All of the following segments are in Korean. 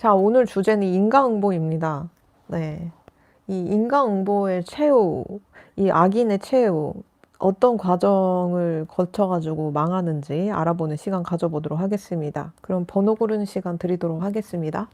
자, 오늘 주제는 인과응보입니다. 네. 이 인과응보의 최후, 이 악인의 최후, 어떤 과정을 거쳐가지고 망하는지 알아보는 시간 가져보도록 하겠습니다. 그럼 번호 고르는 시간 드리도록 하겠습니다.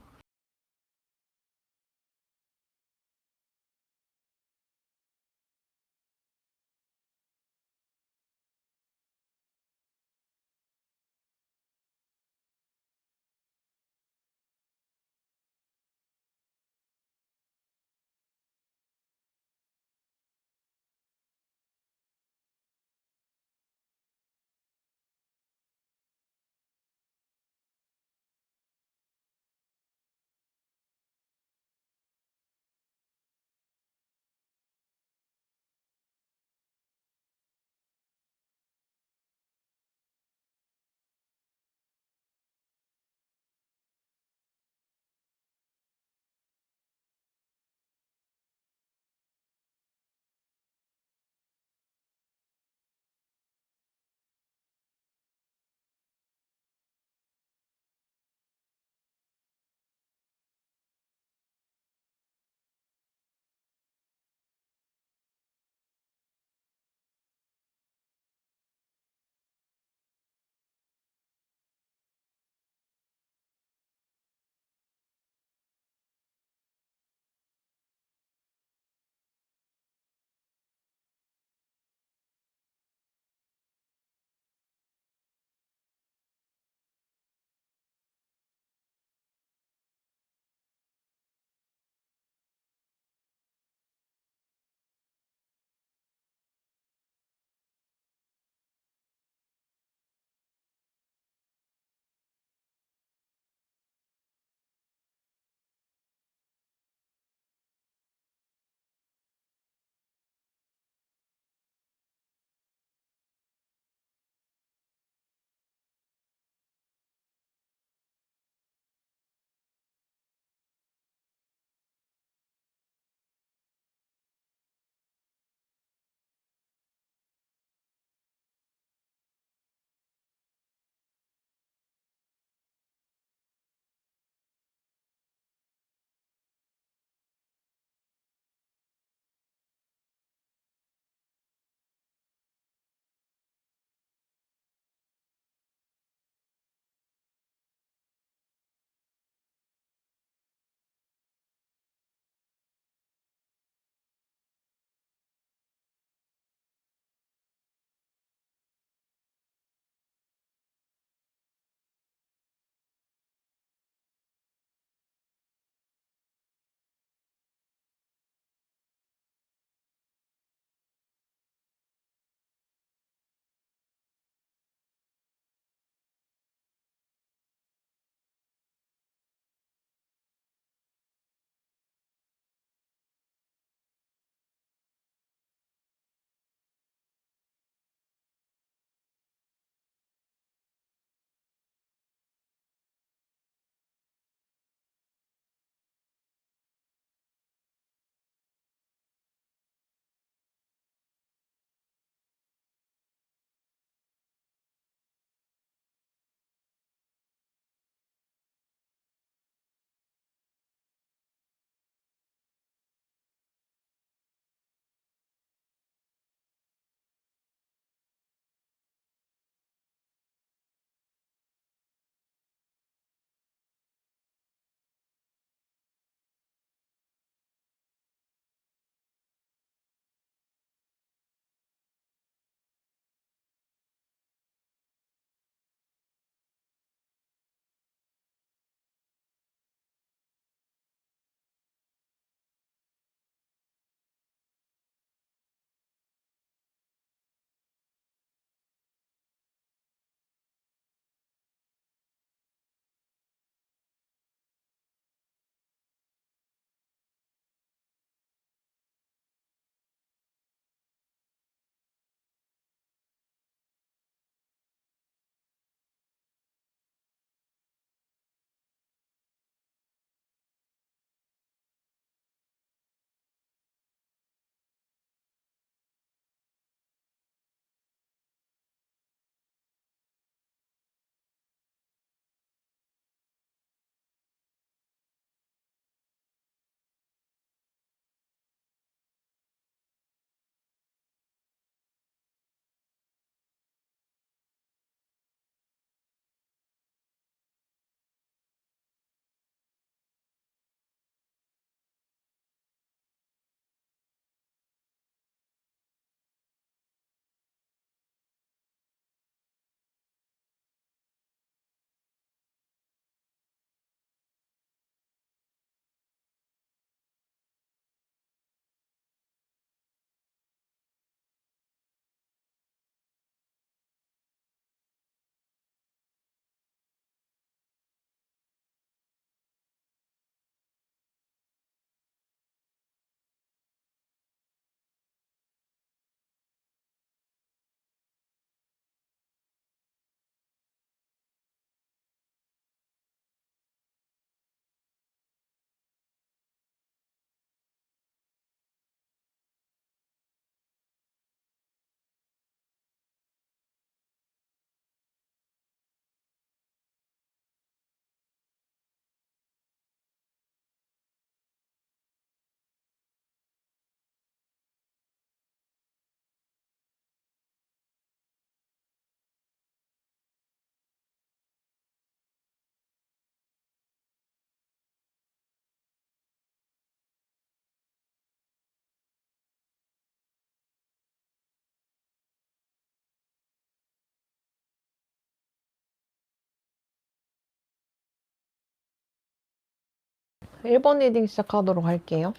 1번 리딩 시작하도록 할게요.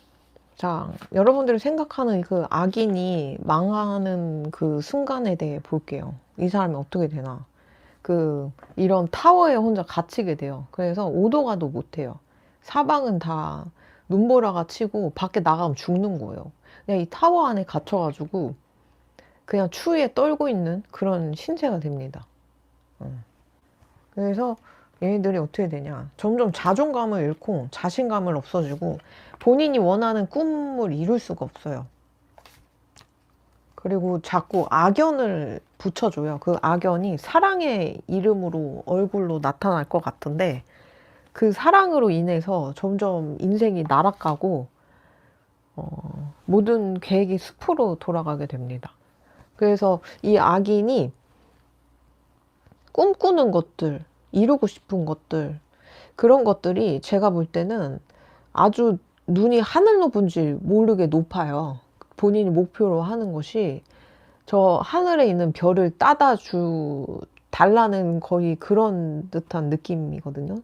자, 여러분들이 생각하는 그 악인이 망하는 그 순간에 대해 볼게요. 이 사람이 어떻게 되나. 이런 타워에 혼자 갇히게 돼요. 그래서 오도가도 못해요. 사방은 다 눈보라가 치고 밖에 나가면 죽는 거예요. 그냥 이 타워 안에 갇혀가지고 그냥 추위에 떨고 있는 그런 신세가 됩니다. 그래서 얘네들이 어떻게 되냐. 점점 자존감을 잃고 자신감을 없어지고 본인이 원하는 꿈을 이룰 수가 없어요. 그리고 자꾸 악연을 붙여줘요. 그 악연이 사랑의 이름으로 얼굴로 나타날 것 같은데 그 사랑으로 인해서 점점 인생이 날아가고 모든 계획이 숲으로 돌아가게 됩니다. 그래서 이 악인이 꿈꾸는 것들, 이루고 싶은 것들, 그런 것들이 제가 볼 때는 아주 눈이 하늘 높은 줄 모르게 높아요. 본인이 목표로 하는 것이 저 하늘에 있는 별을 달라는 거의 그런 듯한 느낌이거든요.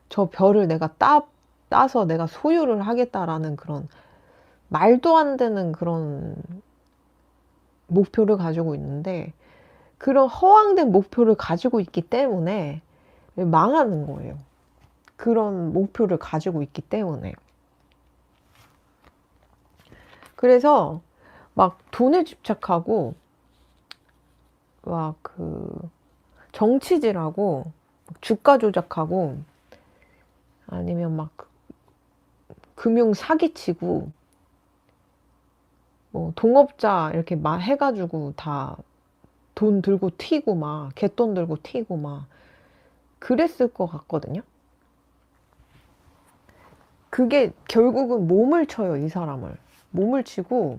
저 별을 내가 따서 내가 소유를 하겠다라는 그런 말도 안 되는 그런 목표를 가지고 있는데 그런 허황된 목표를 가지고 있기 때문에 망하는 거예요. 그런 목표를 가지고 있기 때문에. 그래서 막 돈에 집착하고 막 정치질하고 주가 조작하고 아니면 막 금융 사기치고 뭐 동업자 이렇게 막 해가지고 다 돈 들고 튀고 막 갯돈 들고 튀고 막 그랬을 것 같거든요. 그게 결국은 몸을 쳐요, 이 사람을. 몸을 치고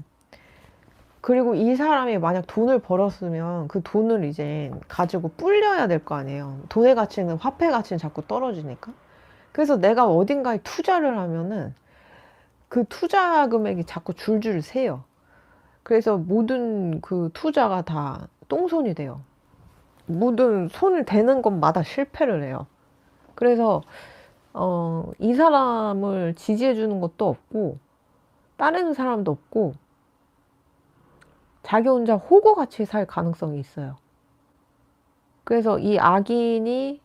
그리고 이 사람이 만약 돈을 벌었으면 그 돈을 이제 가지고 불려야 될 거 아니에요. 돈의 가치는 화폐 가치는 자꾸 떨어지니까. 그래서 내가 어딘가에 투자를 하면은 그 투자 금액이 자꾸 줄줄 새요. 그래서 모든 그 투자가 다 똥손이 돼요. 모든 손을 대는 것마다 실패를 해요. 그래서 이 사람을 지지해 주는 것도 없고 따르는 사람도 없고 자기 혼자 호구같이 살 가능성이 있어요. 그래서 이 악인이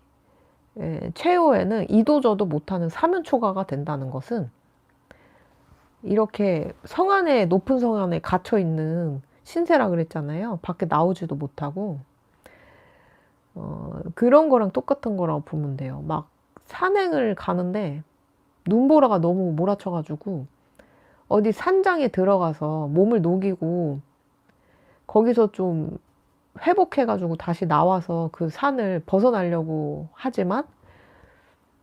최후에는 이도저도 못하는 사면초가가 된다는 것은 이렇게 높은 성 안에 갇혀 있는 신세라 그랬잖아요. 밖에 나오지도 못하고 그런 거랑 똑같은 거라고 보면 돼요. 막 산행을 가는데 눈보라가 너무 몰아쳐가지고 어디 산장에 들어가서 몸을 녹이고 거기서 좀 회복해가지고 다시 나와서 그 산을 벗어나려고 하지만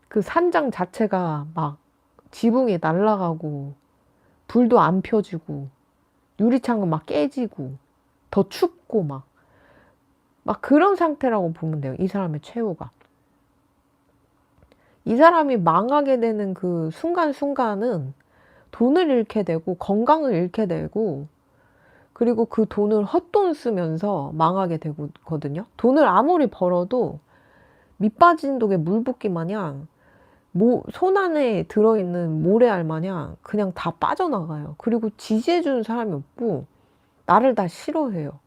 그 산장 자체가 막 지붕이 날아가고 불도 안 펴지고 유리창은 막 깨지고 더 춥고 막 그런 상태라고 보면 돼요. 이 사람의 최후가. 이 사람이 망하게 되는 그 순간순간은 돈을 잃게 되고 건강을 잃게 되고 그리고 그 돈을 헛돈 쓰면서 망하게 되거든요. 돈을 아무리 벌어도 밑 빠진 독에 물 붓기 마냥 손 안에 들어있는 모래알 마냥 그냥 다 빠져나가요. 그리고 지지해주는 사람이 없고 나를 다 싫어해요.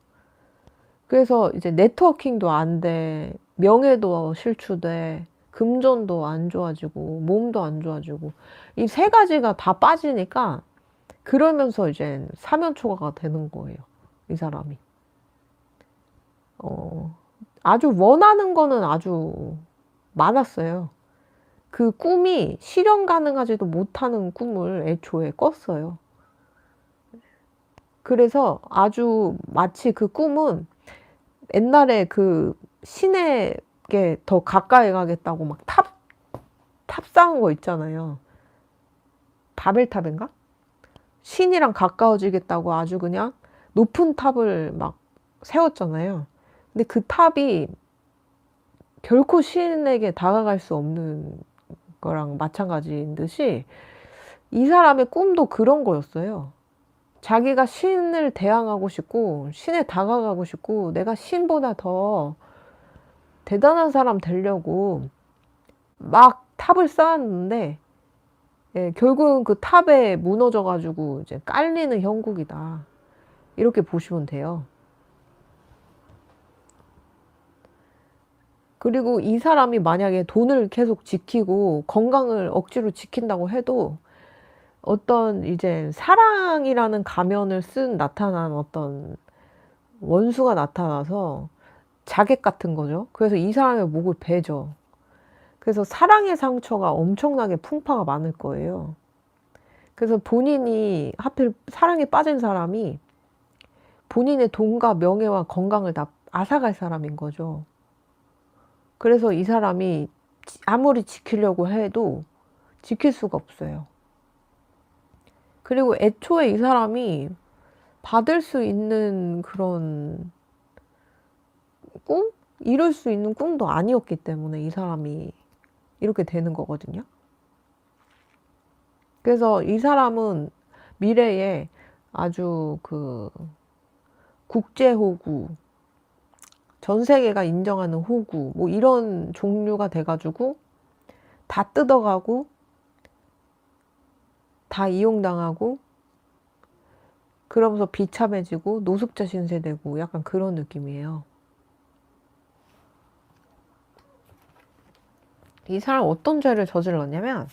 그래서 이제 네트워킹도 안 돼, 명예도 실추돼, 금전도 안 좋아지고 몸도 안 좋아지고 이 세 가지가 다 빠지니까 그러면서 이제 사면초가가 되는 거예요. 이 사람이. 아주 원하는 거는 아주 많았어요. 그 꿈이 실현 가능하지도 못하는 꿈을 애초에 꿨어요. 그래서 아주 마치 그 꿈은 옛날에 그 신에게 더 가까이 가겠다고 막 탑 쌓은 거 있잖아요. 바벨탑인가? 신이랑 가까워지겠다고 아주 그냥 높은 탑을 막 세웠잖아요. 근데 그 탑이 결코 신에게 다가갈 수 없는 거랑 마찬가지인 듯이 이 사람의 꿈도 그런 거였어요. 자기가 신을 대항하고 싶고 신에 다가가고 싶고 내가 신보다 더 대단한 사람 되려고 막 탑을 쌓았는데 예, 결국은 그 탑에 무너져 가지고 이제 깔리는 형국이다. 이렇게 보시면 돼요. 그리고 이 사람이 만약에 돈을 계속 지키고 건강을 억지로 지킨다고 해도 어떤 이제 사랑이라는 가면을 쓴 나타난 어떤 원수가 나타나서 자객 같은 거죠. 그래서 이 사람의 목을 베죠. 그래서 사랑의 상처가 엄청나게 풍파가 많을 거예요. 그래서 본인이 하필 사랑에 빠진 사람이 본인의 돈과 명예와 건강을 다 앗아갈 사람인 거죠. 그래서 이 사람이 아무리 지키려고 해도 지킬 수가 없어요. 그리고 애초에 이 사람이 받을 수 있는 그런 꿈? 이룰 수 있는 꿈도 아니었기 때문에 이 사람이 이렇게 되는 거거든요. 그래서 이 사람은 미래에 아주 그 국제호구, 전 세계가 인정하는 호구, 뭐 이런 종류가 돼가지고 다 뜯어가고 다 이용당하고 그러면서 비참해지고 노숙자 신세 되고 약간 그런 느낌이에요. 이 사람 어떤 죄를 저질렀냐면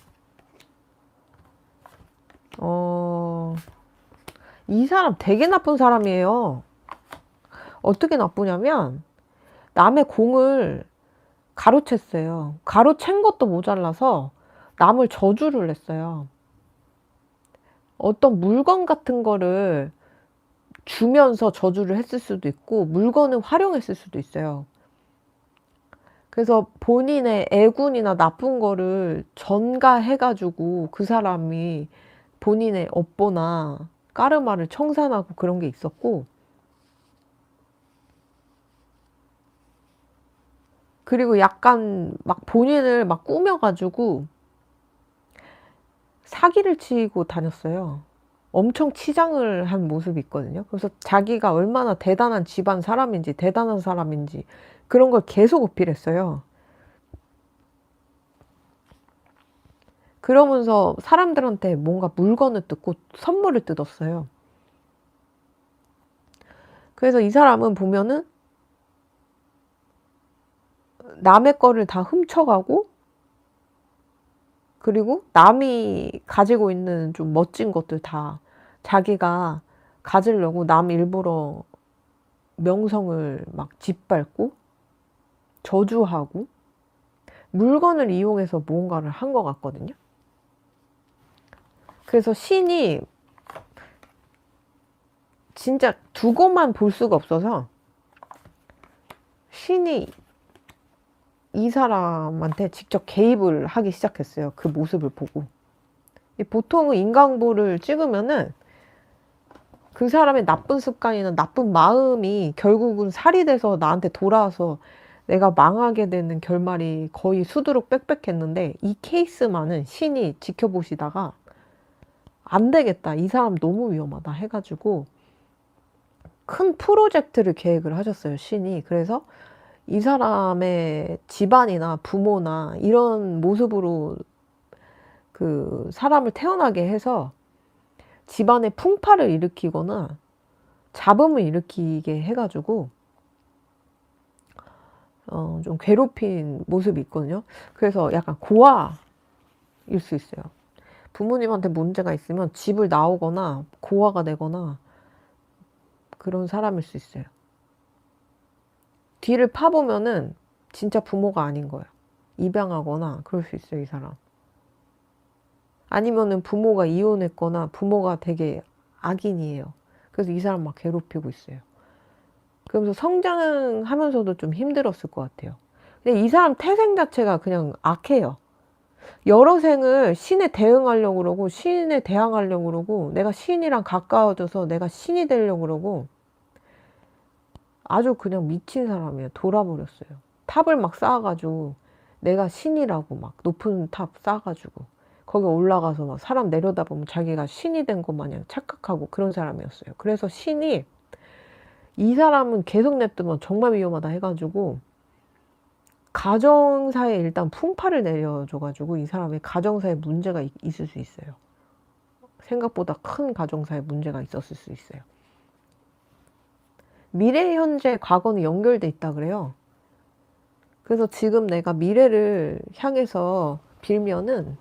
이 사람 되게 나쁜 사람이에요. 어떻게 나쁘냐면 남의 공을 가로챘어요. 가로챈 것도 모자라서 남을 저주를 했어요. 어떤 물건 같은 거를 주면서 저주를 했을 수도 있고 물건을 활용했을 수도 있어요. 그래서 본인의 애군이나 나쁜 거를 전가해가지고 그 사람이 본인의 업보나 까르마를 청산하고 그런 게 있었고, 그리고 약간 막 본인을 막 꾸며가지고 사기를 치고 다녔어요. 엄청 치장을 한 모습이 있거든요. 그래서 자기가 얼마나 대단한 집안 사람인지, 대단한 사람인지, 그런 걸 계속 어필했어요. 그러면서 사람들한테 뭔가 물건을 뜯고 선물을 뜯었어요. 그래서 이 사람은 보면은 남의 거를 다 훔쳐가고, 그리고 남이 가지고 있는 좀 멋진 것들 다 자기가 가지려고 남 일부러 명성을 막 짓밟고 저주하고 물건을 이용해서 무언가를 한 것 같거든요. 그래서 신이 진짜 두고만 볼 수가 없어서 신이 이 사람한테 직접 개입을 하기 시작했어요. 그 모습을 보고. 보통은 인강보를 찍으면은 그 사람의 나쁜 습관이나 나쁜 마음이 결국은 살이 돼서 나한테 돌아와서 내가 망하게 되는 결말이 거의 수두룩 빽빽했는데, 이 케이스만은 신이 지켜보시다가 안 되겠다, 이 사람 너무 위험하다 해가지고 큰 프로젝트를 계획을 하셨어요, 신이. 그래서 이 사람의 집안이나 부모나 이런 모습으로 그 사람을 태어나게 해서 집안에 풍파를 일으키거나 잡음을 일으키게 해가지고 좀 괴롭힌 모습이 있거든요. 그래서 약간 고아일 수 있어요. 부모님한테 문제가 있으면 집을 나오거나 고아가 되거나 그런 사람일 수 있어요. 뒤를 파보면은 진짜 부모가 아닌 거예요. 입양하거나 그럴 수 있어요, 이 사람. 아니면은 부모가 이혼했거나 부모가 되게 악인이에요. 그래서 이 사람 막 괴롭히고 있어요. 그러면서 성장하면서도 좀 힘들었을 것 같아요. 근데 이 사람 태생 자체가 그냥 악해요. 여러 생을 신에 대응하려고 그러고 신에 대항하려고 그러고 내가 신이랑 가까워져서 내가 신이 되려고 그러고 아주 그냥 미친 사람이에요. 돌아버렸어요. 탑을 막 쌓아가지고 내가 신이라고 막 높은 탑 쌓아가지고 거기 올라가서 막 사람 내려다보면 자기가 신이 된 것 마냥 착각하고 그런 사람이었어요. 그래서 신이 이 사람은 계속 냅두면 정말 위험하다 해가지고 가정사에 일단 풍파를 내려줘 가지고 이 사람의 가정사에 문제가 있을 수 있어요. 생각보다 큰 가정사에 문제가 있었을 수 있어요. 미래, 현재, 과거는 연결돼 있다 그래요. 그래서 지금 내가 미래를 향해서 빌면은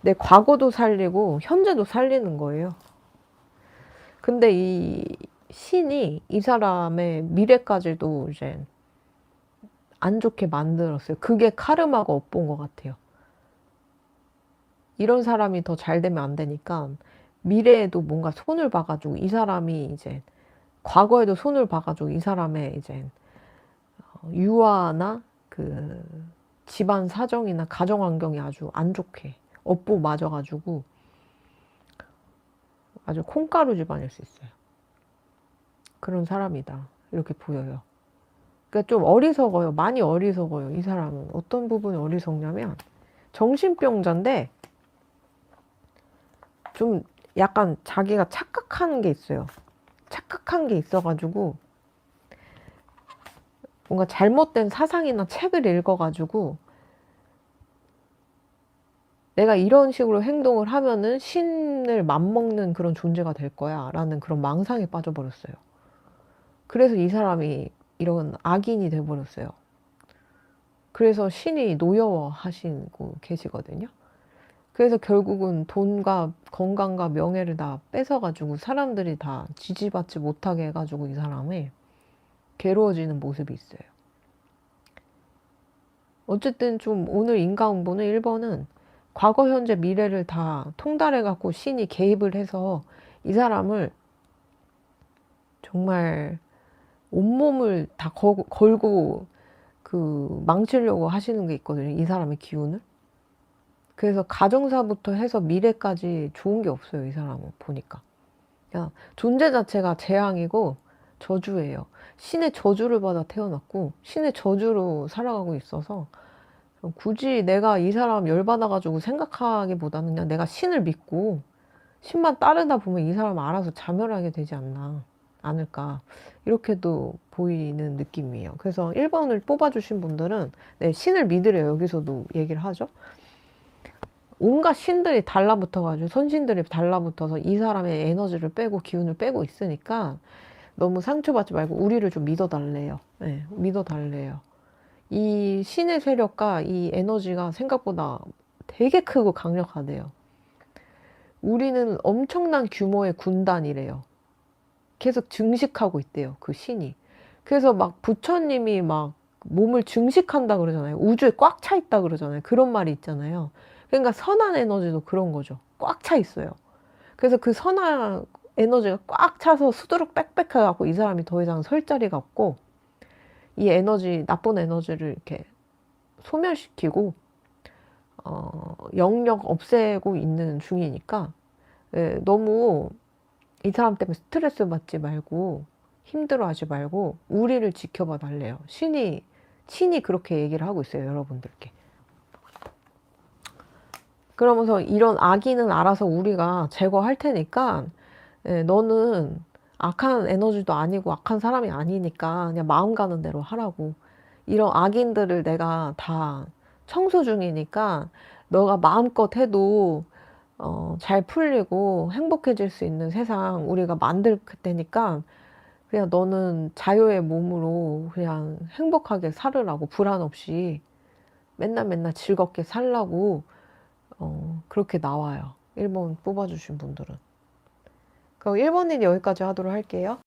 내 과거도 살리고 현재도 살리는 거예요. 근데 이 신이 이 사람의 미래까지도 이제 안 좋게 만들었어요. 그게 카르마가 엿본 것 같아요. 이런 사람이 더 잘 되면 안 되니까 미래에도 뭔가 손을 봐가지고 이 사람이 이제 과거에도 손을 봐가지고 이 사람의 이제 유아나 그 집안 사정이나 가정 환경이 아주 안 좋게 업보 맞아가지고 아주 콩가루 집안일 수 있어요. 그런 사람이다 이렇게 보여요. 그러니까 좀 어리석어요. 많이 어리석어요. 이 사람은 어떤 부분이 어리석냐면 정신병자인데 좀 약간 자기가 착각하는 게 있어요. 착각한 게 있어가지고 뭔가 잘못된 사상이나 책을 읽어가지고 내가 이런 식으로 행동을 하면은 신을 맘먹는 그런 존재가 될 거야 라는 그런 망상에 빠져버렸어요. 그래서 이 사람이 이런 악인이 돼버렸어요. 그래서 신이 노여워하시고 계시거든요. 그래서 결국은 돈과 건강과 명예를 다 뺏어가지고 사람들이 다 지지받지 못하게 해가지고 이 사람이 괴로워지는 모습이 있어요. 어쨌든 좀 오늘 인과응보는 1번은 과거, 현재, 미래를 다 통달해갖고 신이 개입을 해서 이 사람을 정말 온몸을 다 걸고 그 망치려고 하시는 게 있거든요. 이 사람의 기운을. 그래서 가정사부터 해서 미래까지 좋은 게 없어요. 이 사람은 보니까. 그냥 존재 자체가 재앙이고 저주예요. 신의 저주를 받아 태어났고 신의 저주로 살아가고 있어서 굳이 내가 이 사람 열받아가지고 생각하기보다는 그냥 내가 신을 믿고 신만 따르다 보면 이 사람 알아서 자멸하게 되지 않을까 이렇게도 보이는 느낌이에요. 그래서 1번을 뽑아주신 분들은 네, 신을 믿으래요. 여기서도 얘기를 하죠. 온갖 신들이 달라붙어가지고 선신들이 달라붙어서 이 사람의 에너지를 빼고 기운을 빼고 있으니까 너무 상처받지 말고 우리를 좀 믿어달래요. 네, 믿어달래요. 이 신의 세력과 이 에너지가 생각보다 되게 크고 강력하대요. 우리는 엄청난 규모의 군단이래요. 계속 증식하고 있대요. 그 신이. 그래서 막 부처님이 막 몸을 증식한다 그러잖아요. 우주에 꽉 차 있다 그러잖아요. 그런 말이 있잖아요. 그러니까 선한 에너지도 그런 거죠. 꽉 차 있어요. 그래서 그 선한 에너지가 꽉 차서 수두룩 빽빽해 갖고 이 사람이 더 이상 설 자리가 없고 이 에너지, 나쁜 에너지를 이렇게 소멸시키고 영역 없애고 있는 중이니까 예, 너무 이 사람 때문에 스트레스 받지 말고 힘들어하지 말고 우리를 지켜봐 달래요. 신이 그렇게 얘기를 하고 있어요. 여러분들께. 그러면서 이런 악인은 알아서 우리가 제거할 테니까 예, 너는 악한 에너지도 아니고 악한 사람이 아니니까 그냥 마음 가는 대로 하라고. 이런 악인들을 내가 다 청소 중이니까 너가 마음껏 해도 잘 풀리고 행복해질 수 있는 세상 우리가 만들 테니까 그냥 너는 자유의 몸으로 그냥 행복하게 살으라고 불안 없이 맨날 맨날 즐겁게 살라고 그렇게 나와요. 1번 뽑아주신 분들은. 그럼 1번은 여기까지 하도록 할게요.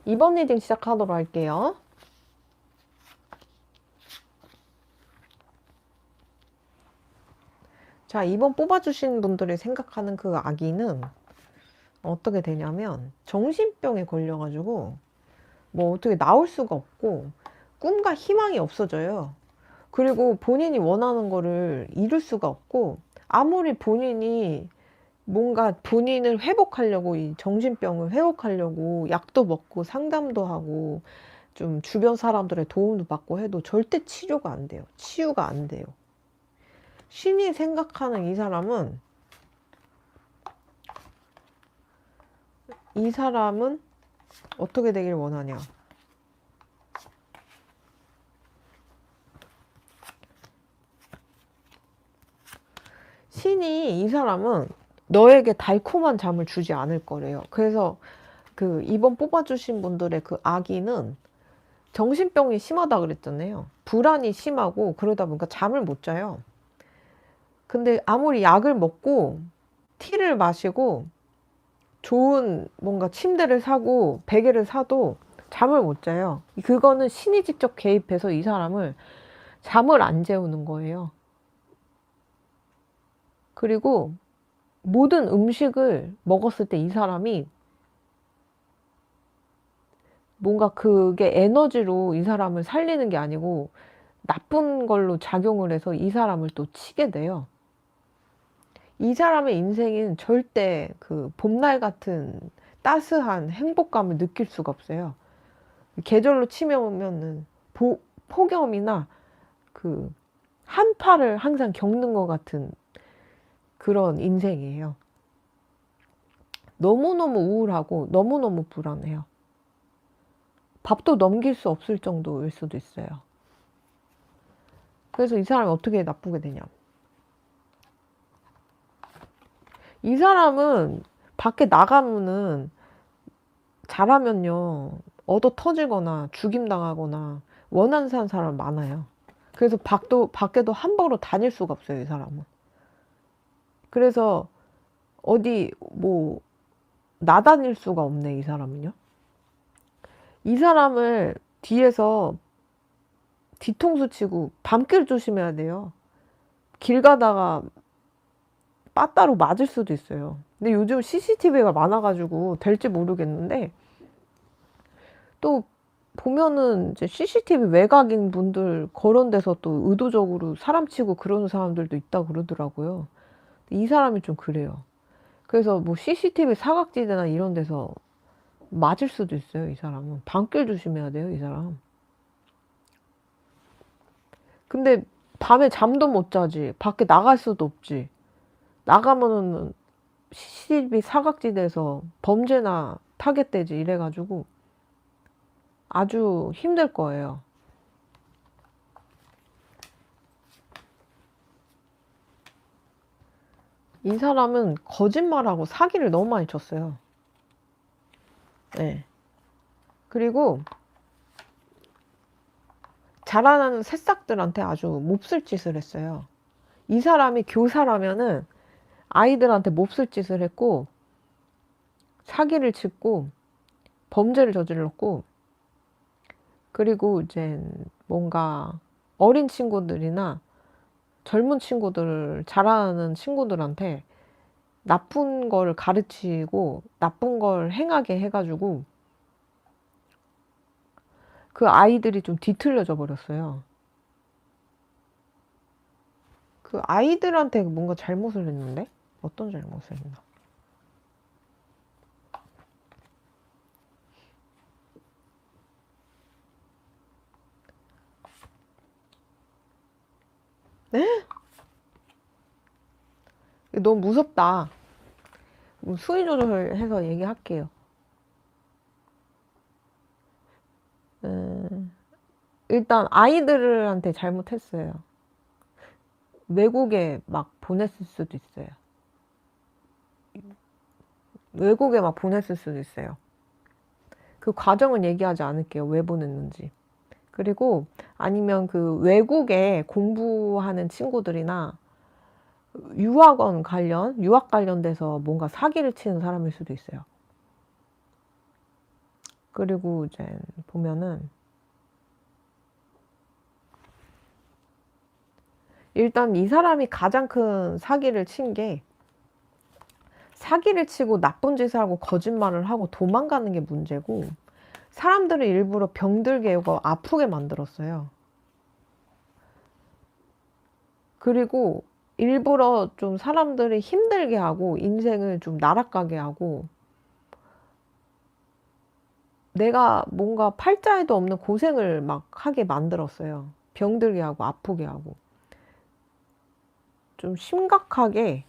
2번 리딩 시작하도록 할게요. 자, 2번 뽑아주신 분들이 생각하는 그 아기는 어떻게 되냐면 정신병에 걸려가지고 뭐 어떻게 나올 수가 없고 꿈과 희망이 없어져요. 그리고 본인이 원하는 거를 이룰 수가 없고 아무리 본인이 뭔가 본인을 회복하려고 이 정신병을 회복하려고 약도 먹고 상담도 하고 좀 주변 사람들의 도움도 받고 해도 절대 치료가 안 돼요. 치유가 안 돼요. 신이 생각하는 이 사람은 어떻게 되길 원하냐. 신이 이 사람은 너에게 달콤한 잠을 주지 않을 거래요. 그래서 그 2번 뽑아주신 분들의 그 아기는 정신병이 심하다 그랬잖아요. 불안이 심하고 그러다 보니까 잠을 못 자요. 근데 아무리 약을 먹고 티를 마시고 좋은 뭔가 침대를 사고 베개를 사도 잠을 못 자요. 그거는 신이 직접 개입해서 이 사람을 잠을 안 재우는 거예요. 그리고 모든 음식을 먹었을 때 이 사람이 뭔가 그게 에너지로 이 사람을 살리는 게 아니고 나쁜 걸로 작용을 해서 이 사람을 또 치게 돼요. 이 사람의 인생은 절대 그 봄날 같은 따스한 행복감을 느낄 수가 없어요. 계절로 치면은 폭염이나 그 한파를 항상 겪는 것 같은 그런 인생이에요. 너무너무 우울하고 너무너무 불안해요. 밥도 넘길 수 없을 정도일 수도 있어요. 그래서 이 사람이 어떻게 나쁘게 되냐. 이 사람은 밖에 나가면은 잘하면요 얻어 터지거나 죽임당하거나 원한 사람 많아요. 그래서 밖에도 함부로 다닐 수가 없어요, 이 사람은. 그래서 어디 뭐 나다닐 수가 없네, 이 사람은요. 이 사람을 뒤에서 뒤통수 치고 밤길 조심해야 돼요. 길 가다가 빠따로 맞을 수도 있어요. 근데 요즘 CCTV가 많아가지고 될지 모르겠는데 또 보면은 이제 CCTV 외곽인 분들 그런 데서 또 의도적으로 사람 치고 그러는 사람들도 있다 그러더라고요. 이 사람이 좀 그래요. 그래서 뭐 CCTV 사각지대나 이런 데서 맞을 수도 있어요, 이 사람은. 밤길 조심해야 돼요, 이 사람. 근데 밤에 잠도 못 자지. 밖에 나갈 수도 없지. 나가면은 CCTV 사각지대에서 범죄나 타겟되지 이래가지고 아주 힘들 거예요. 이 사람은 거짓말하고 사기를 너무 많이 쳤어요. 네. 그리고 자라나는 새싹들한테 아주 몹쓸 짓을 했어요. 이 사람이 교사라면은 아이들한테 몹쓸 짓을 했고 사기를 치고 범죄를 저질렀고 그리고 이제 뭔가 어린 친구들이나 젊은 친구들 자라는 친구들한테 나쁜 걸 가르치고 나쁜 걸 행하게 해가지고 그 아이들이 좀 뒤틀려져 버렸어요. 그 아이들한테 뭔가 잘못을 했는데? 어떤 잘못을 했나? 네? 너무 무섭다. 수위 조절해서 얘기할게요. 일단 아이들한테 잘못했어요. 외국에 막 보냈을 수도 있어요. 외국에 막 보냈을 수도 있어요. 그 과정은 얘기하지 않을게요. 왜 보냈는지. 그리고 아니면 그 외국에 공부하는 친구들이나 유학 관련돼서 뭔가 사기를 치는 사람일 수도 있어요. 그리고 이제 보면은 일단 이 사람이 가장 큰 사기를 친 게, 사기를 치고 나쁜 짓을 하고 거짓말을 하고 도망가는 게 문제고, 사람들을 일부러 병들게 하고 아프게 만들었어요. 그리고 일부러 좀 사람들이 힘들게 하고 인생을 좀 날아가게 하고, 내가 뭔가 팔자에도 없는 고생을 막 하게 만들었어요. 병들게 하고 아프게 하고. 좀 심각하게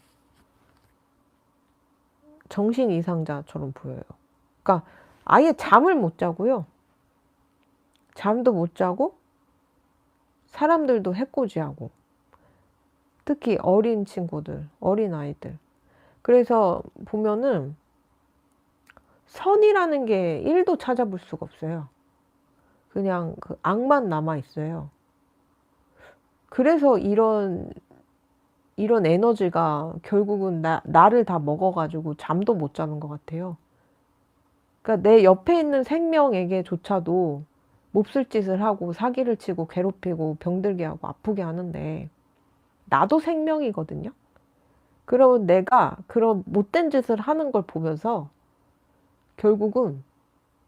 정신 이상자처럼 보여요. 그러니까 아예 잠을 못 자고요. 잠도 못 자고 사람들도 해코지하고, 특히 어린 친구들, 어린 아이들. 그래서 보면은 선이라는 게 1도 찾아볼 수가 없어요. 그냥 그 악만 남아 있어요. 그래서 이런 에너지가 결국은 나를 다 먹어가지고 잠도 못 자는 것 같아요. 그러니까 내 옆에 있는 생명에게조차도 몹쓸 짓을 하고 사기를 치고 괴롭히고 병들게 하고 아프게 하는데, 나도 생명이거든요. 그러면 내가 그런 못된 짓을 하는 걸 보면서 결국은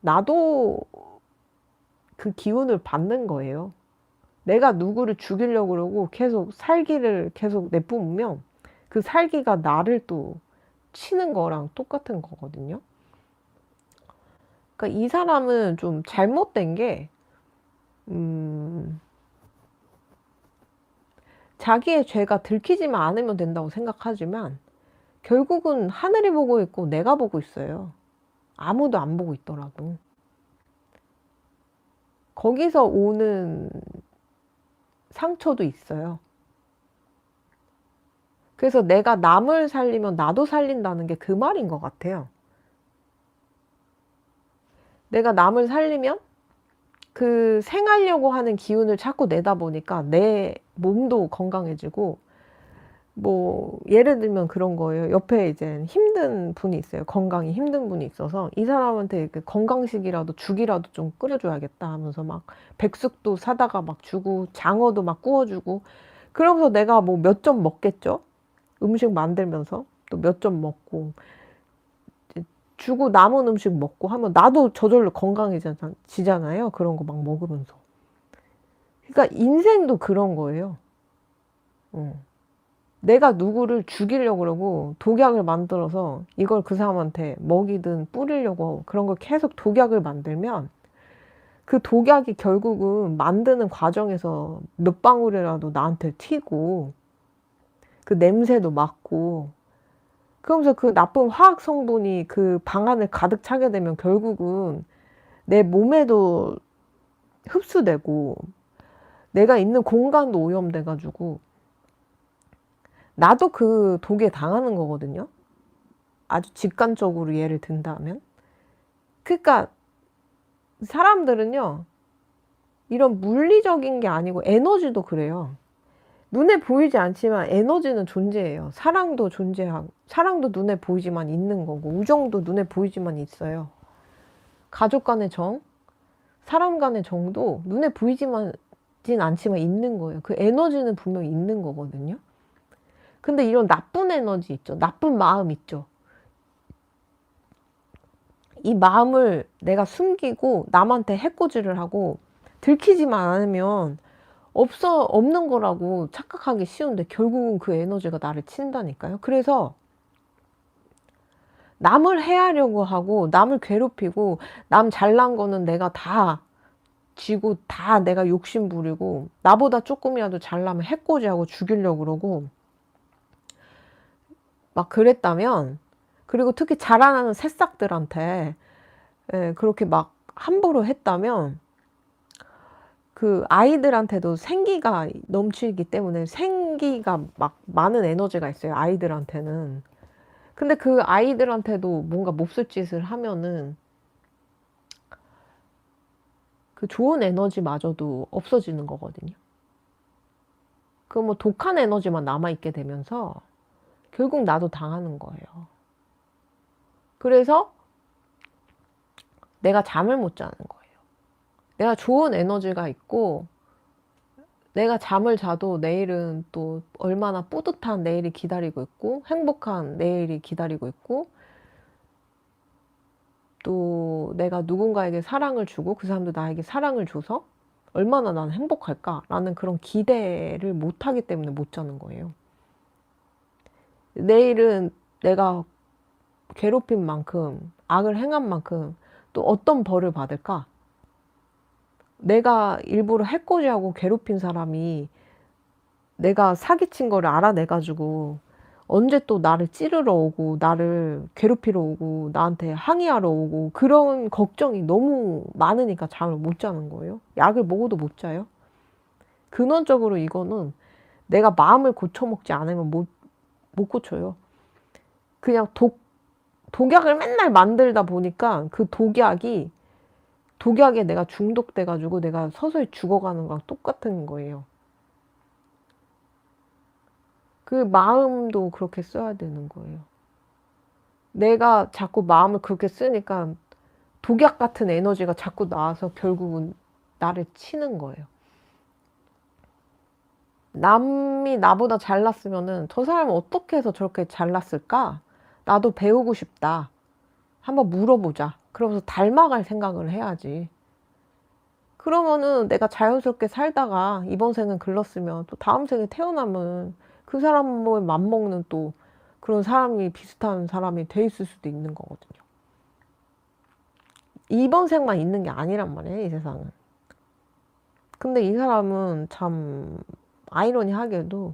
나도 그 기운을 받는 거예요. 내가 누구를 죽이려고 그러고 계속 살기를 계속 내뿜으면 그 살기가 나를 또 치는 거랑 똑같은 거거든요. 그러니까 이 사람은 좀 잘못된 게, 자기의 죄가 들키지만 않으면 된다고 생각하지만 결국은 하늘이 보고 있고 내가 보고 있어요. 아무도 안 보고 있더라도. 거기서 오는 상처도 있어요. 그래서 내가 남을 살리면 나도 살린다는 게 그 말인 것 같아요. 내가 남을 살리면 그 생하려고 하는 기운을 자꾸 내다 보니까 내 몸도 건강해지고, 뭐 예를 들면 그런 거예요. 옆에 이제 힘든 분이 있어요. 건강이 힘든 분이 있어서 이 사람한테 건강식이라도 죽이라도 좀 끓여줘야겠다 하면서 막 백숙도 사다가 막 주고 장어도 막 구워주고, 그러면서 내가 뭐 몇 점 먹겠죠? 음식 만들면서 또 몇 점 먹고 주고 남은 음식 먹고 하면 나도 저절로 건강해지잖아요. 그런 거 막 먹으면서. 그러니까 인생도 그런 거예요. 내가 누구를 죽이려고 그러고 독약을 만들어서 이걸 그 사람한테 먹이든 뿌리려고 그런 걸 계속 독약을 만들면 그 독약이 결국은 만드는 과정에서 몇 방울이라도 나한테 튀고 그 냄새도 맡고, 그러면서 그 나쁜 화학 성분이 그 방안을 가득 차게 되면 결국은 내 몸에도 흡수되고 내가 있는 공간도 오염돼 가지고 나도 그 독에 당하는 거거든요. 아주 직관적으로 예를 든다면. 그러니까 사람들은요, 이런 물리적인 게 아니고 에너지도 그래요. 눈에 보이지 않지만 에너지는 존재해요. 사랑도 존재하고, 사랑도 눈에 보이지만 있는 거고, 우정도 눈에 보이지만 있어요. 가족 간의 정, 사람 간의 정도 눈에 보이지만 않지만 있는 거예요. 그 에너지는 분명히 있는 거거든요. 근데 이런 나쁜 에너지 있죠. 나쁜 마음 있죠. 이 마음을 내가 숨기고 남한테 해코지를 하고 들키지만 않으면 없는 거라고 착각하기 쉬운데 결국은 그 에너지가 나를 친다니까요. 그래서 남을 해하려고 하고 남을 괴롭히고 남 잘난 거는 내가 다 쥐고 다 내가 욕심 부리고 나보다 조금이라도 잘나면 해코지하고 죽이려고 그러고 막 그랬다면, 그리고 특히 자라나는 새싹들한테 그렇게 막 함부로 했다면 그 아이들한테도 생기가 넘치기 때문에, 생기가 막 많은 에너지가 있어요, 아이들한테는. 근데 그 아이들한테도 뭔가 몹쓸 짓을 하면은 그 좋은 에너지마저도 없어지는 거거든요. 그 뭐 독한 에너지만 남아있게 되면서 결국 나도 당하는 거예요. 그래서 내가 잠을 못 자는 거예요. 내가 좋은 에너지가 있고 내가 잠을 자도 내일은 또 얼마나 뿌듯한 내일이 기다리고 있고 행복한 내일이 기다리고 있고 또 내가 누군가에게 사랑을 주고 그 사람도 나에게 사랑을 줘서 얼마나 난 행복할까라는 그런 기대를 못하기 때문에 못 자는 거예요. 내일은 내가 괴롭힌 만큼 악을 행한 만큼 또 어떤 벌을 받을까? 내가 일부러 해코지하고 괴롭힌 사람이 내가 사기친 거를 알아내가지고 언제 또 나를 찌르러 오고 나를 괴롭히러 오고 나한테 항의하러 오고 그런 걱정이 너무 많으니까 잠을 못 자는 거예요. 약을 먹어도 못 자요. 근원적으로 이거는 내가 마음을 고쳐먹지 않으면 못 고쳐요. 그냥 독약을 맨날 만들다 보니까 그 독약에 내가 중독돼가지고 내가 서서히 죽어가는 거랑 똑같은 거예요. 그 마음도 그렇게 써야 되는 거예요. 내가 자꾸 마음을 그렇게 쓰니까 독약 같은 에너지가 자꾸 나와서 결국은 나를 치는 거예요. 남이 나보다 잘났으면은 저 사람은 어떻게 해서 저렇게 잘났을까? 나도 배우고 싶다. 한번 물어보자. 그러면서 닮아갈 생각을 해야지. 그러면은 내가 자연스럽게 살다가 이번 생은 글렀으면 또 다음 생에 태어나면 그 사람을 맞먹는 또 그런 사람이 비슷한 사람이 돼 있을 수도 있는 거거든요. 이번 생만 있는 게 아니란 말이에요, 이 세상은. 근데 이 사람은 참 아이러니하게도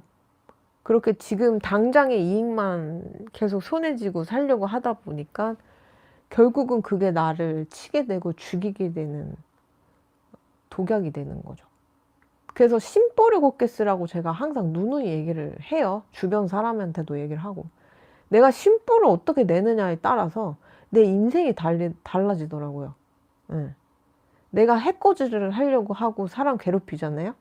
그렇게 지금 당장의 이익만 계속 손에 쥐고 살려고 하다 보니까 결국은 그게 나를 치게 되고 죽이게 되는 독약이 되는 거죠. 그래서 심보를 곱게 쓰라고 제가 항상 누누이 얘기를 해요. 주변 사람한테도 얘기를 하고. 내가 심보를 어떻게 내느냐에 따라서 내 인생이 달라지더라고요. 네. 내가 해코지를 하려고 하고 사람 괴롭히잖아요.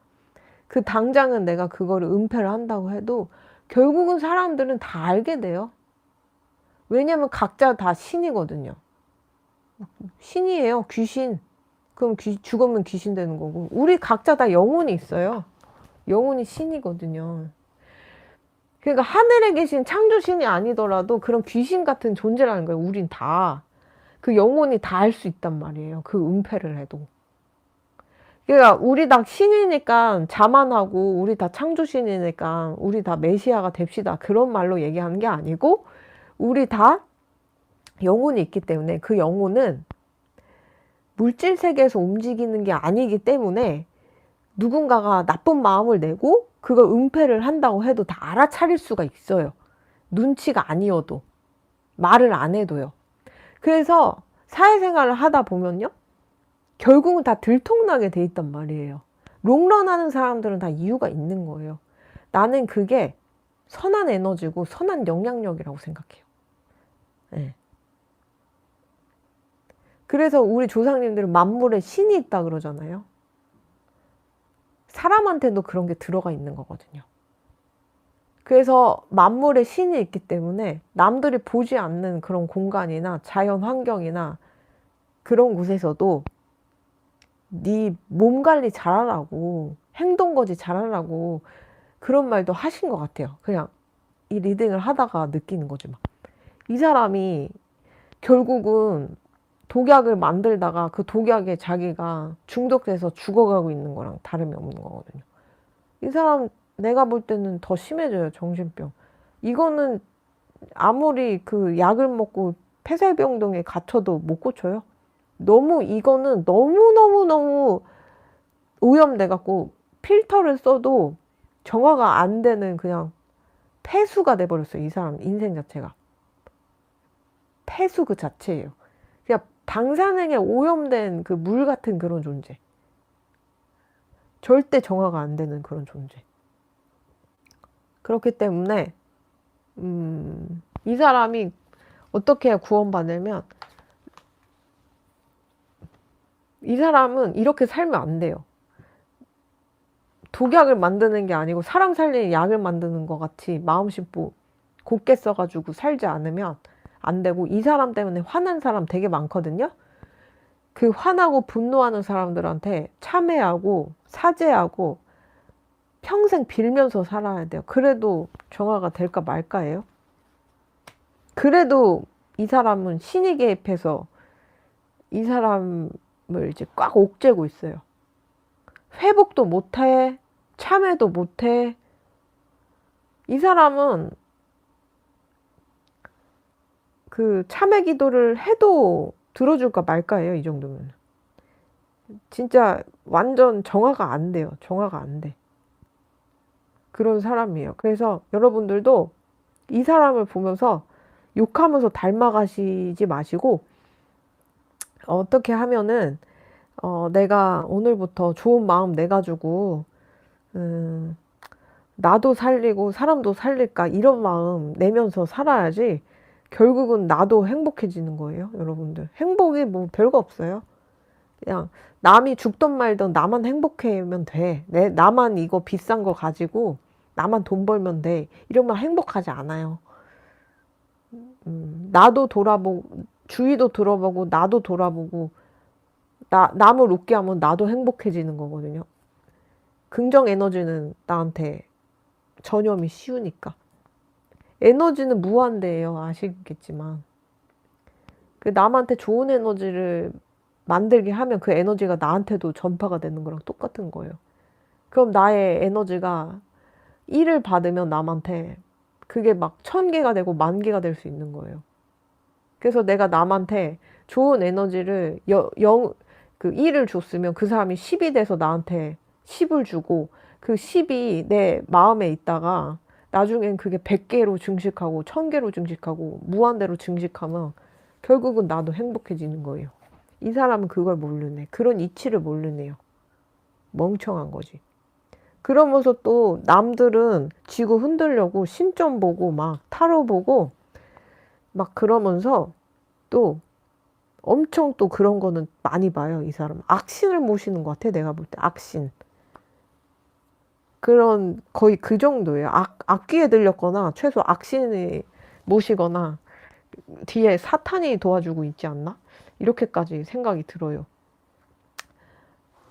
그 당장은 내가 그거를 은폐를 한다고 해도 결국은 사람들은 다 알게 돼요. 왜냐면 각자 다 신이거든요. 신이에요. 귀신. 그럼 죽으면 귀신 되는 거고. 우리 각자 다 영혼이 있어요. 영혼이 신이거든요. 그러니까 하늘에 계신 창조신이 아니더라도 그런 귀신 같은 존재라는 거예요. 우린 다. 그 영혼이 다 알 수 있단 말이에요. 그 은폐를 해도. 그러니까 우리 다 신이니까 자만하고 우리 다 창조신이니까 우리 다 메시아가 됩시다. 그런 말로 얘기하는 게 아니고 우리 다 영혼이 있기 때문에 그 영혼은 물질 세계에서 움직이는 게 아니기 때문에 누군가가 나쁜 마음을 내고 그걸 은폐를 한다고 해도 다 알아차릴 수가 있어요. 눈치가 아니어도. 말을 안 해도요. 그래서 사회생활을 하다 보면요. 결국은 다 들통나게 돼 있단 말이에요. 롱런하는 사람들은 다 이유가 있는 거예요. 나는 그게 선한 에너지고 선한 영향력이라고 생각해요. 네. 그래서 우리 조상님들은 만물에 신이 있다 그러잖아요. 사람한테도 그런 게 들어가 있는 거거든요. 그래서 만물에 신이 있기 때문에 남들이 보지 않는 그런 공간이나 자연 환경이나 그런 곳에서도 네 몸 관리 잘하라고 행동 거지 잘하라고 그런 말도 하신 것 같아요. 그냥 이 리딩을 하다가 느끼는 거지 막. 이 사람이 결국은 독약을 만들다가 그 독약에 자기가 중독돼서 죽어가고 있는 거랑 다름이 없는 거거든요. 이 사람 내가 볼 때는 더 심해져요. 정신병. 이거는 아무리 그 약을 먹고 폐쇄병동에 갇혀도 못 고쳐요. 이거는 너무너무너무 오염돼 갖고 필터를 써도 정화가 안 되는 그냥 폐수가 돼버렸어요. 이 사람 인생 자체가. 폐수 그 자체예요. 그냥 방사능에 오염된 그 물 같은 그런 존재. 절대 정화가 안 되는 그런 존재. 그렇기 때문에 이 사람이 어떻게 해야 구원받으면 이 사람은 이렇게 살면 안 돼요. 독약을 만드는 게 아니고 사람 살리는 약을 만드는 것 같이 마음심보 곱게 써가지고 살지 않으면 안 되고 이 사람 때문에 화난 사람 되게 많거든요. 그 화나고 분노하는 사람들한테 참회하고 사죄하고 평생 빌면서 살아야 돼요. 그래도 정화가 될까 말까예요. 그래도 이 사람은 신이 개입해서 이 사람을 이제 꽉 옥죄고 있어요. 회복도 못해, 참회도 못해. 이 사람은 그 참회 기도를 해도 들어줄까 말까예요. 이 정도면. 진짜 완전 정화가 안 돼요. 정화가 안 돼. 그런 사람이에요. 그래서 여러분들도 이 사람을 보면서 욕하면서 닮아가시지 마시고, 어떻게 하면은 내가 오늘부터 좋은 마음 내가지고 음, 나도 살리고 사람도 살릴까 이런 마음 내면서 살아야지 결국은 나도 행복해지는 거예요. 여러분들 행복이 뭐 별거 없어요. 그냥 남이 죽든 말든 나만 행복하면 돼. 나만 이거 비싼 거 가지고 나만 돈 벌면 돼. 이러면 행복하지 않아요. 나도 돌아보고 주위도 돌아보고 나도 돌아보고 남을 웃게 하면 나도 행복해지는 거거든요. 긍정 에너지는 나한테 전염이 쉬우니까. 에너지는 무한대예요. 아시겠지만. 그 남한테 좋은 에너지를 만들게 하면 그 에너지가 나한테도 전파가 되는 거랑 똑같은 거예요. 그럼 나의 에너지가 1을 받으면 남한테 그게 막 1000개가 되고 10,000개가 될 수 있는 거예요. 그래서 내가 남한테 좋은 에너지를 그 1을 줬으면 그 사람이 10이 돼서 나한테 10을 주고 그 10이 내 마음에 있다가 나중엔 그게 100개로 증식하고 1000개로 증식하고 무한대로 증식하면 결국은 나도 행복해지는 거예요. 이 사람은 그걸 모르네. 그런 이치를 모르네요. 멍청한 거지. 그러면서 또 남들은 지구 흔들려고 신점 보고 막 타로 보고 막 그러면서 또 엄청 또 그런 거는 많이 봐요. 이 사람 악신을 모시는 것 같아. 내가 볼 때 악신. 그런 거의 그 정도예요. 악귀에 들렸거나 최소 악신을 모시거나 뒤에 사탄이 도와주고 있지 않나? 이렇게까지 생각이 들어요.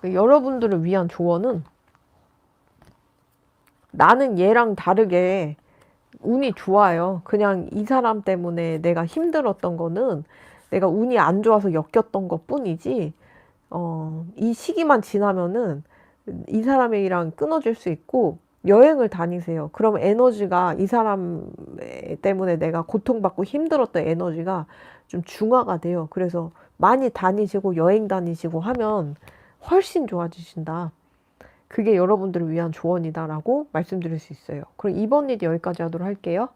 여러분들을 위한 조언은 나는 얘랑 다르게 운이 좋아요. 그냥 이 사람 때문에 내가 힘들었던 거는 내가 운이 안 좋아서 엮였던 것 뿐이지, 이 시기만 지나면은 이 사람이랑 끊어질 수 있고, 여행을 다니세요. 그럼 에너지가 이 사람 때문에 내가 고통받고 힘들었던 에너지가 좀 중화가 돼요. 그래서 많이 다니시고 여행 다니시고 하면 훨씬 좋아지신다. 그게 여러분들을 위한 조언이다라고 말씀드릴 수 있어요. 그럼 이번 일 여기까지 하도록 할게요.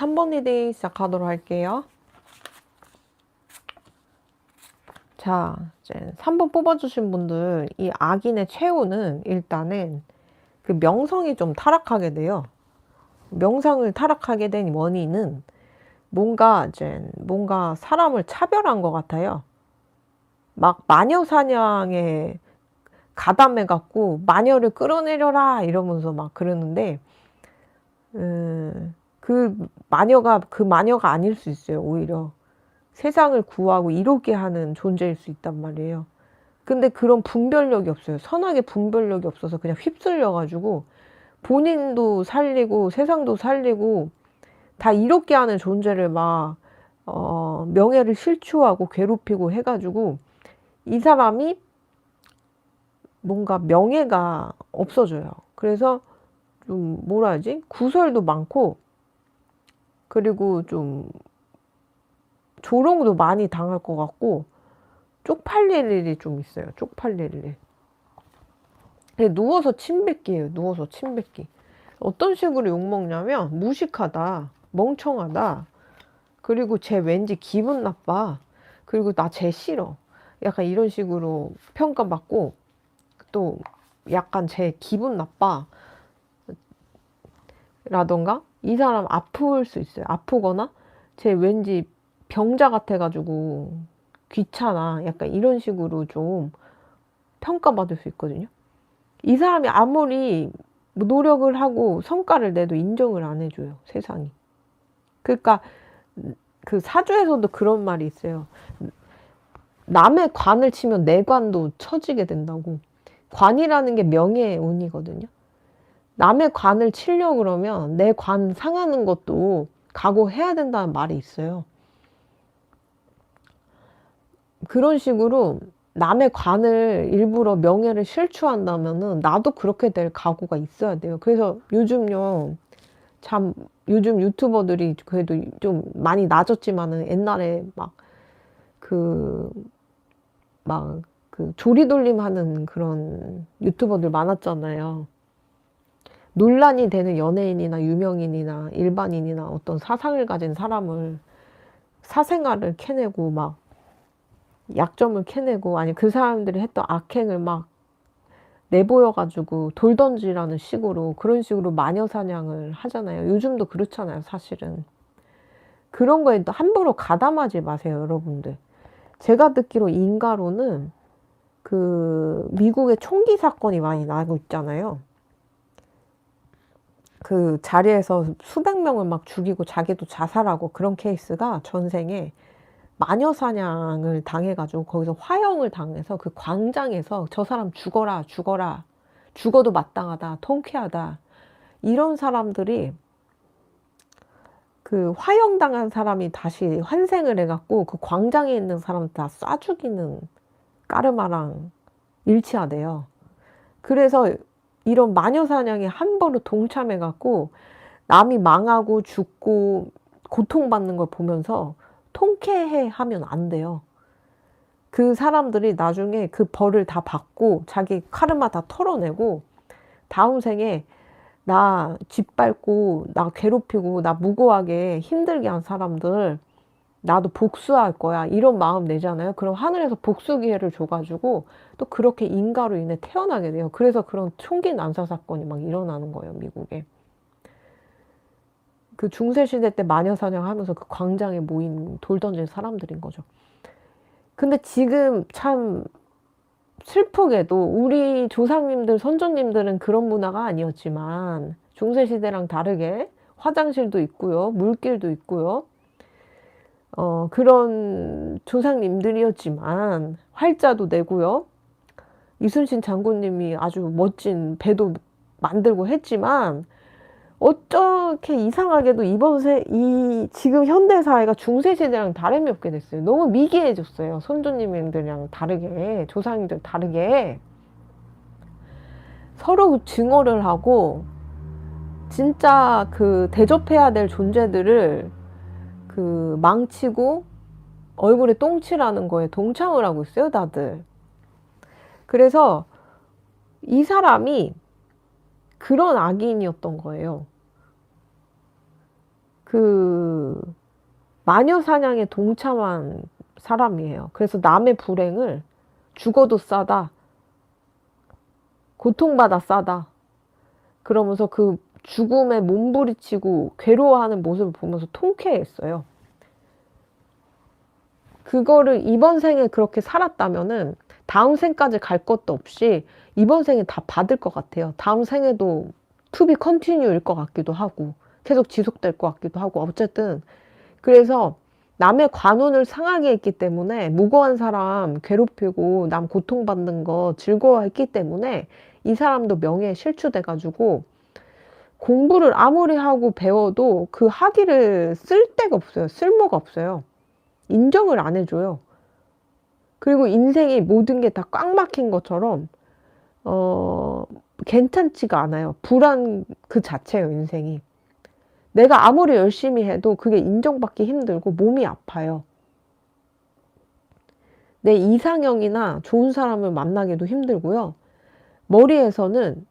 3번 리딩 시작하도록 할게요. 자, 이제 3번 뽑아주신 분들, 이 악인의 최후는 일단은 그 명성이 좀 타락하게 돼요. 명성을 타락하게 된 원인은 뭔가 사람을 차별한 것 같아요. 막 마녀 사냥에 가담해갖고 마녀를 끌어내려라 이러면서 막 그러는데, 그 마녀가 아닐 수 있어요. 오히려 세상을 구하고 이롭게 하는 존재일 수 있단 말이에요. 근데 그런 분별력이 없어요. 선악의 분별력이 없어서 그냥 휩쓸려가지고 본인도 살리고 세상도 살리고 다 이롭게 하는 존재를 막 명예를 실추하고 괴롭히고 해가지고 이 사람이 뭔가 명예가 없어져요. 그래서 좀 뭐라 하지? 구설도 많고 그리고 좀 조롱도 많이 당할 것 같고 쪽팔릴 일이 좀 있어요. 쪽팔릴 일. 누워서 침 뱉기예요. 누워서 침 뱉기. 어떤 식으로 욕먹냐면 무식하다, 멍청하다, 그리고 쟤 왠지 기분 나빠, 그리고 나 쟤 싫어. 약간 이런 식으로 평가받고 또 약간 쟤 기분 나빠 라던가 이 사람 아플 수 있어요. 아프거나 쟤 왠지 병자 같아가지고 귀찮아. 약간 이런 식으로 좀 평가받을 수 있거든요. 이 사람이 아무리 노력을 하고 성과를 내도 인정을 안 해줘요. 세상이. 그러니까 그 사주에서도 그런 말이 있어요. 남의 관을 치면 내 관도 처지게 된다고. 관이라는 게 명예의 운이거든요. 남의 관을 치려고 그러면 내 관 상하는 것도 각오해야 된다는 말이 있어요. 그런 식으로 남의 관을 일부러 명예를 실추한다면은 나도 그렇게 될 각오가 있어야 돼요. 그래서 요즘요, 요즘 유튜버들이 그래도 좀 많이 낮았지만은 옛날에 그 조리돌림 하는 그런 유튜버들 많았잖아요. 논란이 되는 연예인이나 유명인이나 일반인이나 어떤 사상을 가진 사람을 사생활을 캐내고 막 약점을 캐내고 아니 그 사람들이 했던 악행을 막 내보여가지고 돌 던지라는 식으로 그런 식으로 마녀 사냥을 하잖아요. 요즘도 그렇잖아요. 사실은 그런 거에 함부로 가담하지 마세요. 여러분들. 제가 듣기로 인가로는 그 미국의 총기 사건이 많이 나고 있잖아요. 그 자리에서 수백 명을 막 죽이고 자기도 자살하고 그런 케이스가 전생에 마녀 사냥을 당해가지고 거기서 화형을 당해서 그 광장에서 저 사람 죽어라 죽어라 죽어도 마땅하다 통쾌하다 이런 사람들이 그 화형당한 사람이 다시 환생을 해갖고 그 광장에 있는 사람 다 쏴 죽이는 까르마랑 일치하대요. 그래서 이런 마녀 사냥에 함부로 동참해갖고 남이 망하고 죽고 고통받는 걸 보면서 통쾌해 하면 안 돼요. 그 사람들이 나중에 그 벌을 다 받고 자기 카르마 다 털어내고 다음 생에 나 짓밟고 나 괴롭히고 나 무고하게 힘들게 한 사람들 나도 복수할 거야 이런 마음 내잖아요. 그럼 하늘에서 복수 기회를 줘가지고 또 그렇게 인가로 인해 태어나게 돼요. 그래서 그런 총기 난사 사건이 막 일어나는 거예요. 미국에. 그 중세시대 때 마녀 사냥하면서 그 광장에 모인 돌 던진 사람들인 거죠. 근데 지금 참 슬프게도 우리 조상님들, 선조님들은 그런 문화가 아니었지만 중세시대랑 다르게 화장실도 있고요. 물길도 있고요. 그런 조상님들이었지만 활자도 내고요. 이순신 장군님이 아주 멋진 배도 만들고 했지만 어떻게 이상하게도 지금 현대사회가 중세시대랑 다름이 없게 됐어요. 너무 미개해졌어요. 선조님들이랑 다르게, 조상님들 다르게. 서로 증오를 하고, 진짜 그 대접해야 될 존재들을 그 망치고, 얼굴에 똥칠하는 거에 동참을 하고 있어요, 다들. 그래서 이 사람이 그런 악인이었던 거예요. 그 마녀 사냥에 동참한 사람이에요. 그래서 남의 불행을 죽어도 싸다, 고통받아 싸다, 그러면서 그 죽음에 몸부리치고 괴로워하는 모습을 보면서 통쾌했어요. 그거를 이번 생에 그렇게 살았다면은 다음 생까지 갈 것도 없이 이번 생에 다 받을 것 같아요. 다음 생에도 to be continue일 것 같기도 하고 계속 지속될 것 같기도 하고, 어쨌든 그래서 남의 관운을 상하게 했기 때문에, 무고한 사람 괴롭히고 남 고통받는 거 즐거워했기 때문에 이 사람도 명예에 실추돼 가지고 공부를 아무리 하고 배워도 그 학위를 쓸 데가 없어요. 쓸모가 없어요. 인정을 안 해줘요. 그리고 인생이 모든 게 다 꽉 막힌 것처럼 괜찮지가 않아요. 불안 그 자체예요, 인생이. 내가 아무리 열심히 해도 그게 인정받기 힘들고 몸이 아파요. 내 이상형이나 좋은 사람을 만나기도 힘들고요. 머리에서는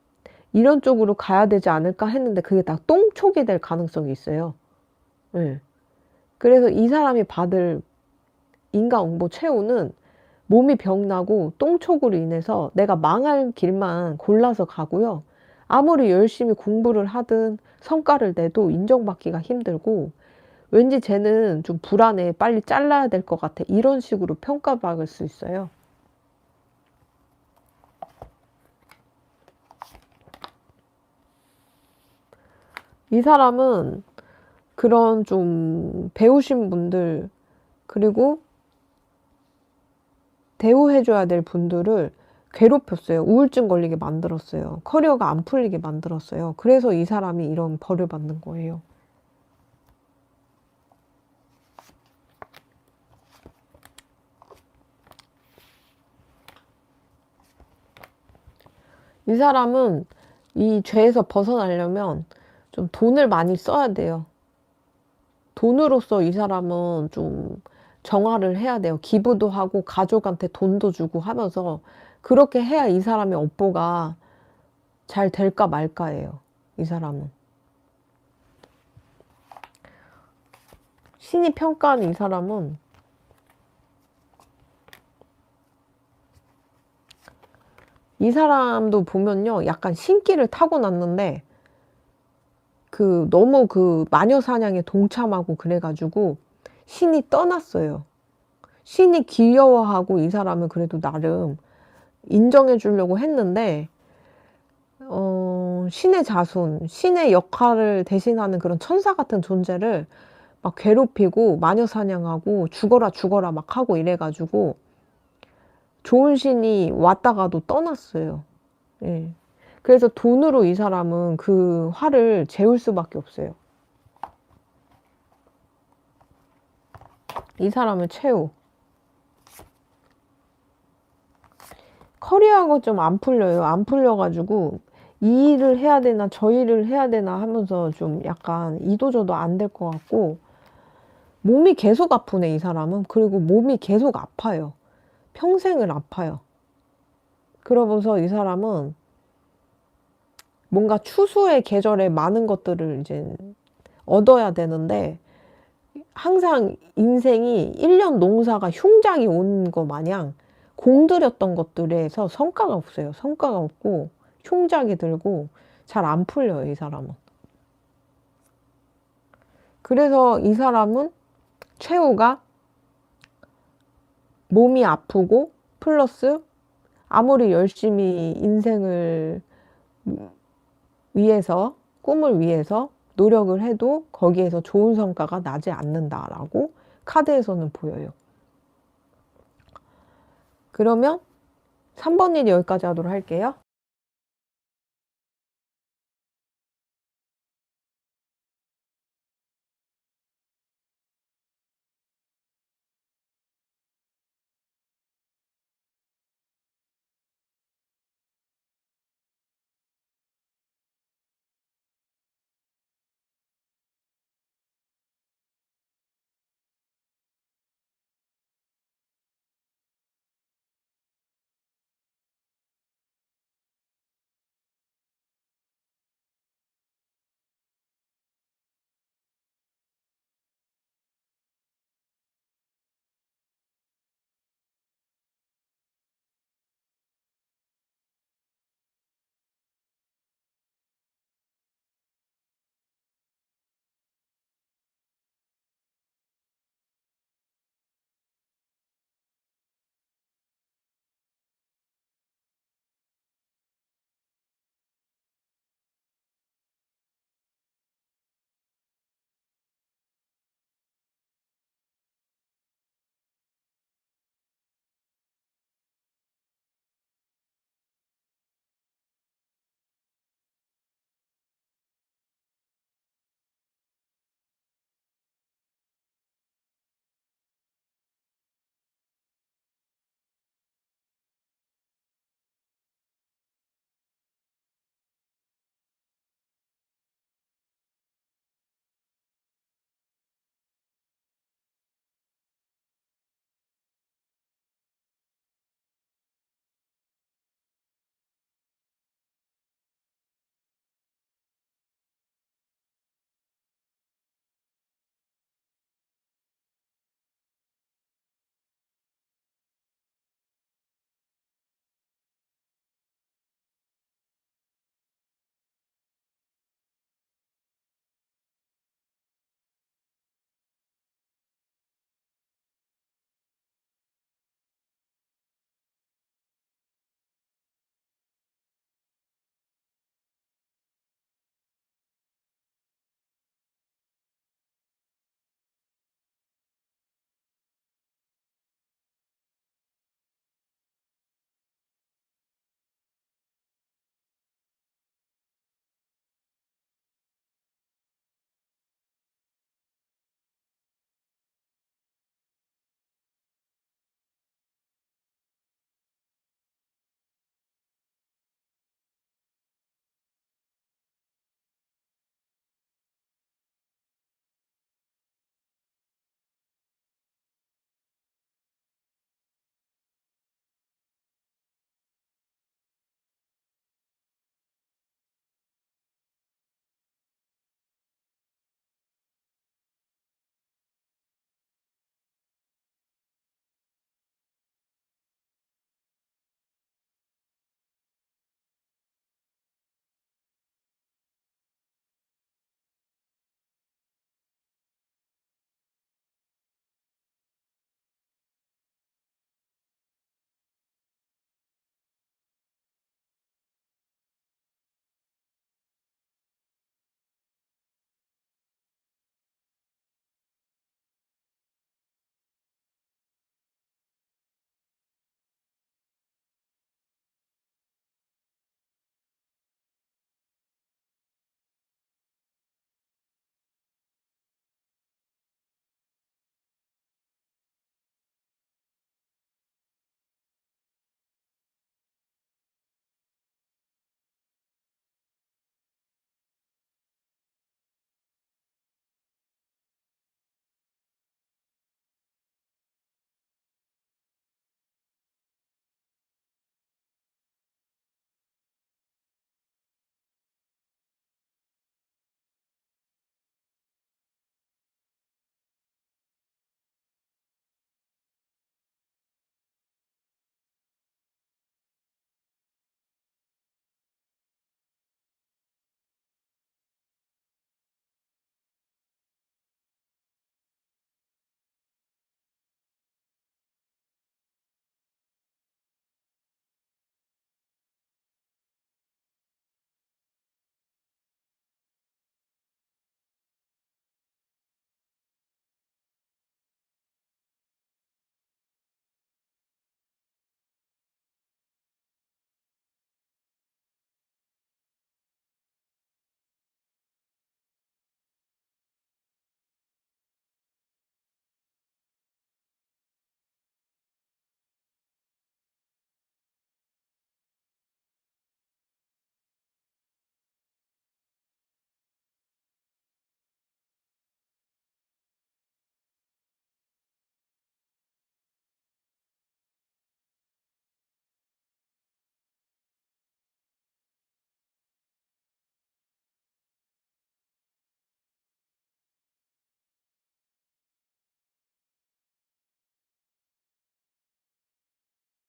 이런 쪽으로 가야 되지 않을까 했는데 그게 다 똥촉이 될 가능성이 있어요. 네. 그래서 이 사람이 받을 인과응보 최후는 몸이 병나고 똥촉으로 인해서 내가 망할 길만 골라서 가고요. 아무리 열심히 공부를 하든 성과를 내도 인정받기가 힘들고, 왠지 쟤는 좀 불안해, 빨리 잘라야 될 것 같아, 이런 식으로 평가받을 수 있어요. 이 사람은 그런 좀 배우신 분들, 그리고 대우해줘야 될 분들을 괴롭혔어요. 우울증 걸리게 만들었어요. 커리어가 안 풀리게 만들었어요. 그래서 이 사람이 이런 벌을 받는 거예요. 이 사람은 이 죄에서 벗어나려면 좀 돈을 많이 써야 돼요. 돈으로서 이 사람은 좀 정화를 해야 돼요. 기부도 하고 가족한테 돈도 주고 하면서 그렇게 해야 이 사람의 업보가 잘 될까 말까예요. 이 사람은. 신이 평가하는 이 사람은 이 사람도 보면요, 약간 신기를 타고났는데 너무 그 마녀 사냥에 동참하고 그래가지고 신이 떠났어요. 신이 귀여워하고 이 사람은 그래도 나름 인정해 주려고 했는데 신의 자손, 신의 역할을 대신하는 그런 천사 같은 존재를 막 괴롭히고 마녀 사냥하고 죽어라 죽어라 막 하고 이래가지고 좋은 신이 왔다가도 떠났어요. 예. 그래서 돈으로 이 사람은 그 화를 재울 수밖에 없어요. 이 사람은 최후. 커리어가 좀 안 풀려요. 안 풀려가지고 이 일을 해야 되나 저 일을 해야 되나 하면서 좀 약간 이도저도 안 될 것 같고, 몸이 계속 아프네 이 사람은. 그리고 몸이 계속 아파요. 평생을 아파요. 그러면서 이 사람은 뭔가 추수의 계절에 많은 것들을 이제 얻어야 되는데, 항상 인생이 1년 농사가 흉작이 온 거 마냥 공들였던 것들에서 성과가 없어요. 성과가 없고 흉작이 들고 잘 안 풀려요, 이 사람은. 그래서 이 사람은 최후가 몸이 아프고 플러스 아무리 열심히 인생을 위해서, 꿈을 위해서 노력을 해도 거기에서 좋은 성과가 나지 않는다라고 카드에서는 보여요. 그러면 3번 일 여기까지 하도록 할게요.